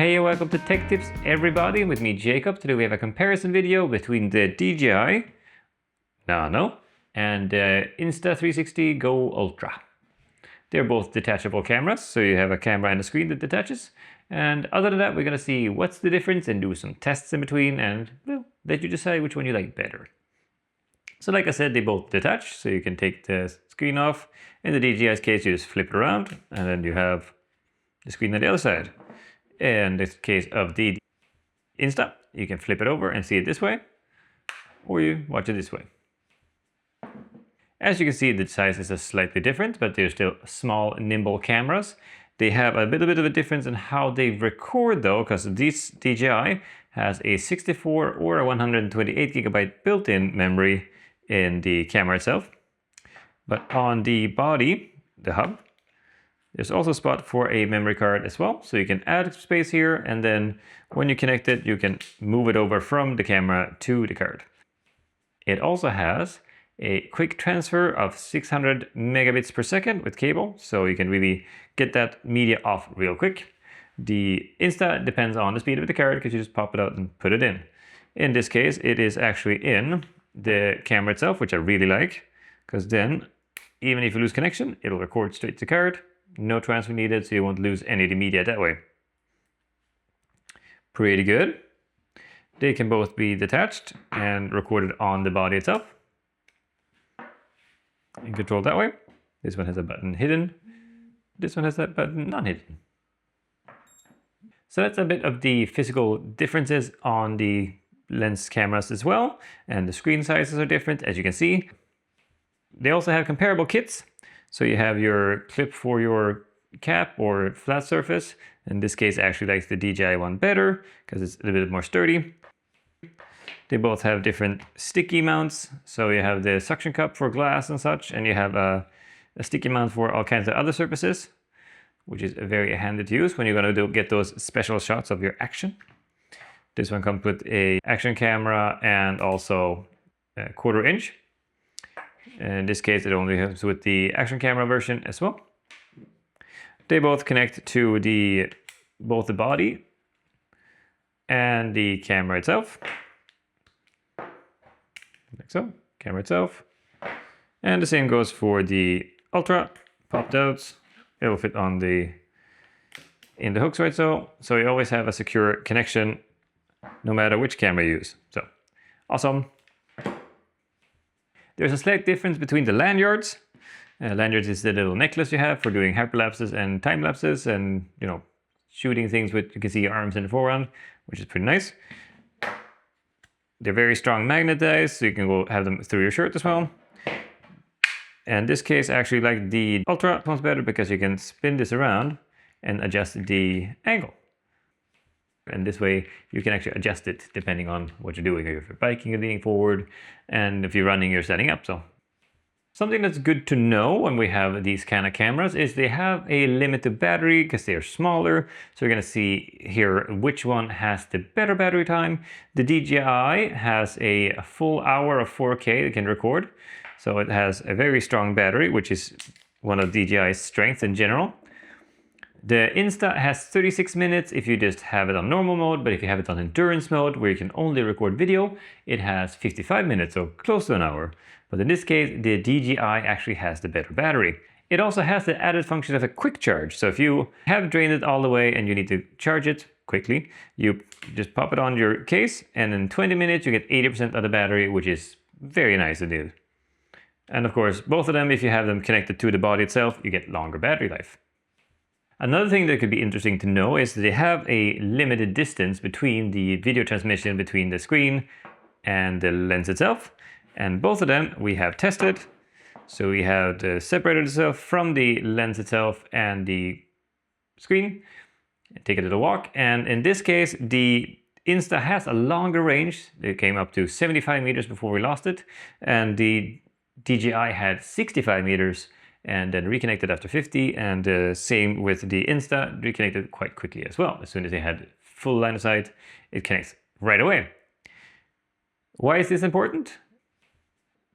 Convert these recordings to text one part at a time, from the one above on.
Hey, welcome to Tech Tips everybody, with me Jacob. Today we have a comparison video between the Dji Nano and the Insta360 Go Ultra. They're both detachable cameras, so you have a camera and a screen that detaches. And other than that, we're gonna see what's the difference and do some tests in between, and well, let you decide which one you like better. So like I said, they both detach, so you can take the screen off. In the Dji's case, you just flip it around, and then you have the screen on the other side. In this case of the Insta, you can flip it over and see it this way, or you watch it this way. As you can see, the sizes are slightly different, but they're still small, nimble cameras. They have a little bit of a difference in how they record though, because this Dji has a 64 or a 128 gigabyte built-in memory in the camera itself. But on the body, the hub, there's also a spot for a memory card as well. So you can add space here, and then when you connect it, you can move it over from the camera to the card. It also has a quick transfer of 600 megabits per second with cable, so you can really get that media off real quick. The Insta depends on the speed of the card, because you just pop it out and put it in. In this case, it is actually in the camera itself, which I really like, because then even if you lose connection, it'll record straight to the card. No transfer needed, so you won't lose any of the media that way. Pretty good. They can both be detached and recorded on the body itself and controlled that way. This one has a button hidden. This one has that button non-hidden. So that's a bit of the physical differences on the lens cameras as well. And the screen sizes are different, as you can see. They also have comparable kits. So you have your clip for your cap or flat surface. In this case, I actually like the Dji one better because it's a little bit more sturdy. They both have different sticky mounts. So you have the suction cup for glass and such, and you have a sticky mount for all kinds of other surfaces, which is very handy to use when you're going to get those special shots of your action. This one comes with a action camera and also a 1/4 inch. In this case, it only comes with the action camera version as well. They both connect to both the body and the camera itself. Like so, camera itself. And the same goes for the Ultra, popped out. It'll fit on in the hooks right so. So you always have a secure connection no matter which camera you use. So, awesome. There's a slight difference between the lanyards. Lanyards is the little necklace you have for doing hyperlapses and time lapses, and shooting things with, you can see your arms in the foreground, which is pretty nice. They're very strong magnetized, so you can go have them through your shirt as well. And in this case, I actually like the Ultra one's better because you can spin this around and adjust the angle. And this way you can actually adjust it depending on what you're doing. If you're biking, you're leaning forward, and if you're running, you're standing up. So something that's good to know when we have these kind of cameras is they have a limited battery because they are smaller. So you're going to see here which one has the better battery time. The Dji has a full hour of 4K it can record. So it has a very strong battery, which is one of Dji's strengths in general. The Insta has 36 minutes if you just have it on normal mode, but if you have it on endurance mode, where you can only record video, it has 55 minutes, so close to an hour. But in this case, the Dji actually has the better battery. It also has the added function of a quick charge. So if you have drained it all the way and you need to charge it quickly, you just pop it on your case, and in 20 minutes you get 80% of the battery, which is very nice to do. And of course, both of them, if you have them connected to the body itself, you get longer battery life. Another thing that could be interesting to know is that they have a limited distance between the video transmission between the screen and the lens itself. And both of them we have tested. So we have separated itself from the lens itself and the screen. Take a little walk. And in this case, the Insta has a longer range. It came up to 75 meters before we lost it. And the Dji had 65 meters. And then reconnected after 50, and same with the Insta, reconnected quite quickly as well. As soon as they had full line of sight, it connects right away. Why is this important?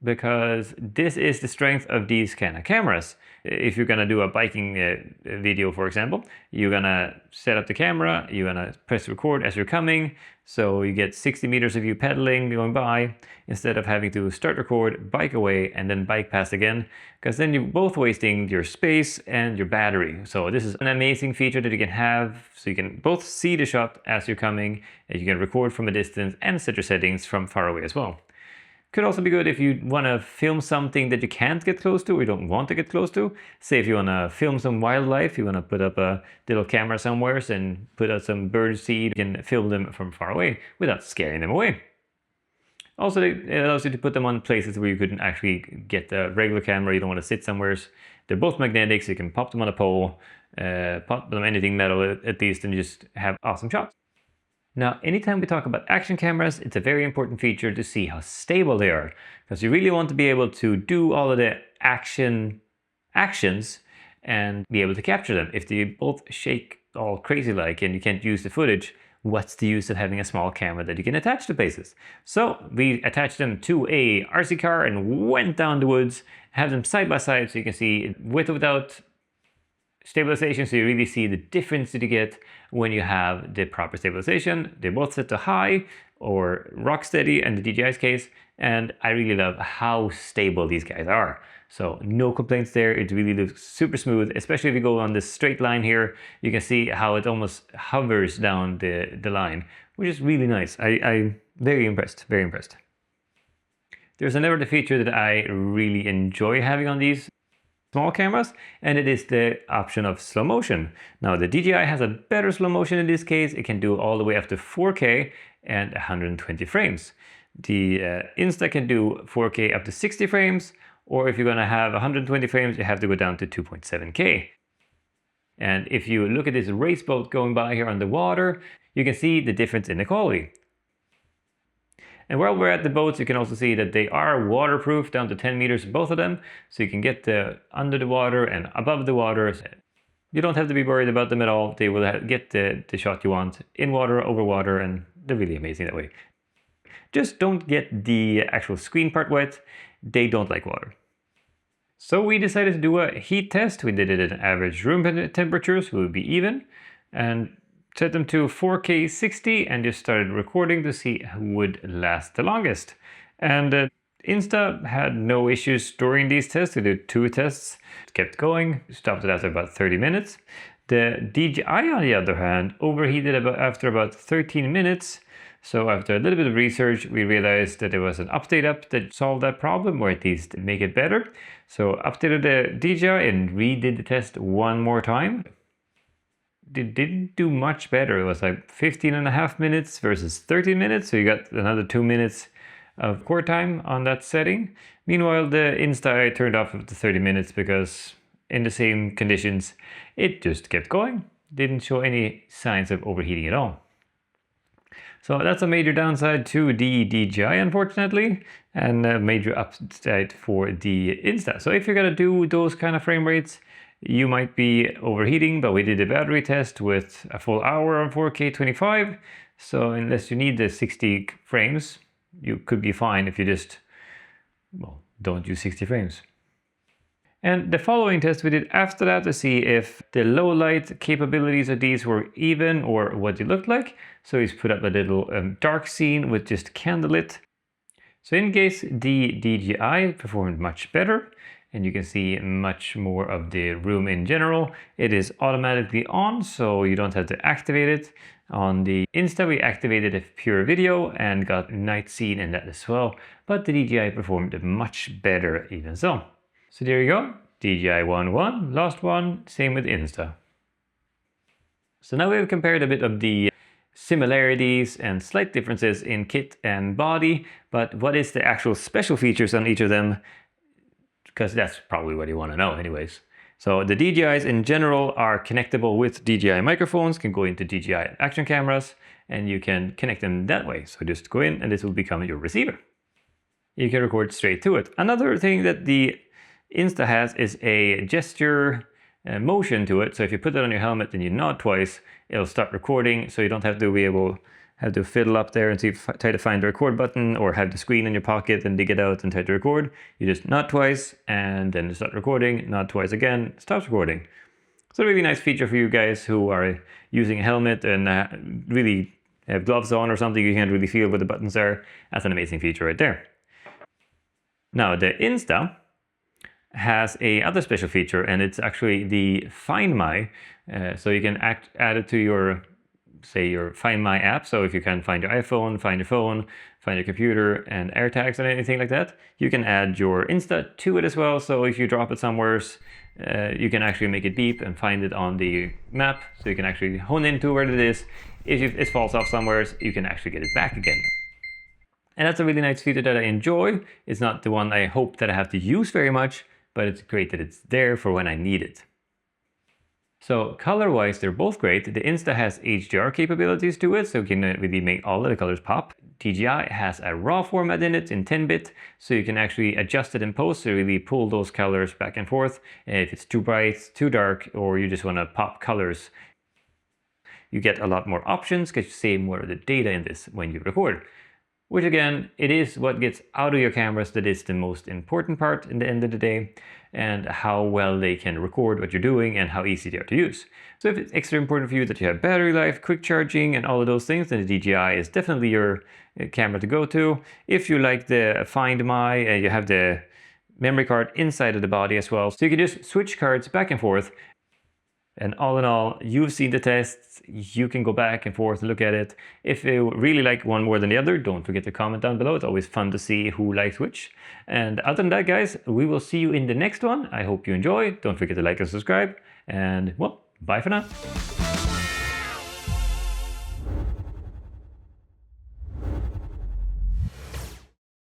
because this is the strength of these kind of cameras. If you're gonna do a biking video, for example, you're gonna set up the camera, you're gonna press record as you're coming, so you get 60 meters of you pedaling going by, instead of having to start record, bike away, and then bike past again, because then you're both wasting your space and your battery. So this is an amazing feature that you can have, so you can both see the shot as you're coming, and you can record from a distance and set your settings from far away as well. Could also be good if you want to film something that you can't get close to or you don't want to get close to. Say if you want to film some wildlife, you want to put up a little camera somewhere and put out some bird seed, you can film them from far away without scaring them away. Also, it allows you to put them on places where you couldn't actually get the regular camera, you don't want to sit somewhere. They're both magnetic, so you can pop them on a pole, pop them on anything metal at least, and just have awesome shots. Now, anytime we talk about action cameras, it's a very important feature to see how stable they are, because you really want to be able to do all of the actions and be able to capture them. If they both shake all crazy like and you can't use the footage, what's the use of having a small camera that you can attach to places? So we attached them to a RC car and went down the woods, have them side by side so you can see with or without stabilization, so you really see the difference that you get when you have the proper stabilization. They're both set to high or rock steady in the DJI's case, and I really love how stable these guys are. So no complaints there, it really looks super smooth, especially if you go on this straight line here, you can see how it almost hovers down the line, which is really nice. I'm very impressed, very impressed. There's another feature that I really enjoy having on these small cameras, and it is the option of slow motion. Now the DJI has a better slow motion in this case. It can do all the way up to 4K and 120 frames. The Insta can do 4K up to 60 frames, or if you're going to have 120 frames, you have to go down to 2.7K. And if you look at this race boat going by here on the water, you can see the difference in the quality. And while we're at the boats, you can also see that they are waterproof down to 10 meters, both of them. So you can get under the water and above the water. You don't have to be worried about them at all. They will get the shot you want in water, over water, and they're really amazing that way. Just don't get the actual screen part wet. They don't like water. So we decided to do a heat test. We did it at average room temperature, so it would be even. And set them to 4K 60 and just started recording to see who would last the longest. And Insta had no issues during these tests. We did 2 tests, kept going, stopped it after about 30 minutes. The DJI, on the other hand, overheated after about 13 minutes. So after a little bit of research, we realized that there was an update that solved that problem, or at least make it better. So updated the DJI and redid the test one more time. It didn't do much better. It was like 15.5 minutes versus 13 minutes. So you got another 2 minutes of record time on that setting. Meanwhile, the Insta I turned off after 30 minutes because in the same conditions, it just kept going. Didn't show any signs of overheating at all. So that's a major downside to the DJI, unfortunately, and a major upside for the Insta. So if you're gonna do those kind of frame rates, you might be overheating, but we did a battery test with a full hour on 4K 25. So unless you need the 60 frames, you could be fine if you just, well, don't use 60 frames. And the following test we did after that to see if the low light capabilities of these were even or what it looked like. So he's put up a little dark scene with just candlelit. So in case the DJI performed much better, and you can see much more of the room in general. It is automatically on, so you don't have to activate it. On the Insta, we activated a pure video and got night scene in that as well, but the DJI performed much better even so. So there you go, DJI won one, lost one, same with Insta. So now we've compared a bit of the similarities and slight differences in kit and body, but what is the actual special features on each of them? Because that's probably what you want to know anyways. So the DJIs in general are connectable with DJI microphones, can go into DJI action cameras, and you can connect them that way. So just go in and this will become your receiver. You can record straight to it. Another thing that the Insta has is a gesture motion to it. So if you put that on your helmet and you nod twice, it'll start recording, so you don't have to be able have to fiddle up there and try to find the record button, or have the screen in your pocket and dig it out and try to record. You just nod twice and then start recording, nod twice again, stops recording. It's a really nice feature for you guys who are using a helmet and really have gloves on or something, you can't really feel where the buttons are. That's an amazing feature right there. Now the Insta has a other special feature, and it's actually the Find My. So you can add it to your, say, your Find My app. So if you can find your iPhone, find your phone, find your computer and AirTags and anything like that, you can add your Insta to it as well. So if you drop it somewhere, you can actually make it beep and find it on the map. So you can actually hone into where it is. If it falls off somewhere, you can actually get it back again. And that's a really nice feature that I enjoy. It's not the one I hope that I have to use very much, but it's great that it's there for when I need it. So color-wise, they're both great. The Insta has HDR capabilities to it, so you can really make all of the colors pop. DJI has a RAW format in it, in 10-bit, so you can actually adjust it in post to really pull those colors back and forth. If it's too bright, too dark, or you just want to pop colors, you get a lot more options because you save more of the data in this when you record. Which again, it is what gets out of your cameras that is the most important part in the end of the day, and how well they can record what you're doing and how easy they are to use. So if it's extra important for you that you have battery life, quick charging and all of those things, then the DJI is definitely your camera to go to. If you like the Find My, you have the memory card inside of the body as well, so you can just switch cards back and forth. And all in all, you've seen the tests, you can go back and forth and look at it. If you really like one more than the other, don't forget to comment down below. It's always fun to see who likes which. And other than that, guys, we will see you in the next one. I hope you enjoy. Don't forget to like and subscribe. And well, bye for now.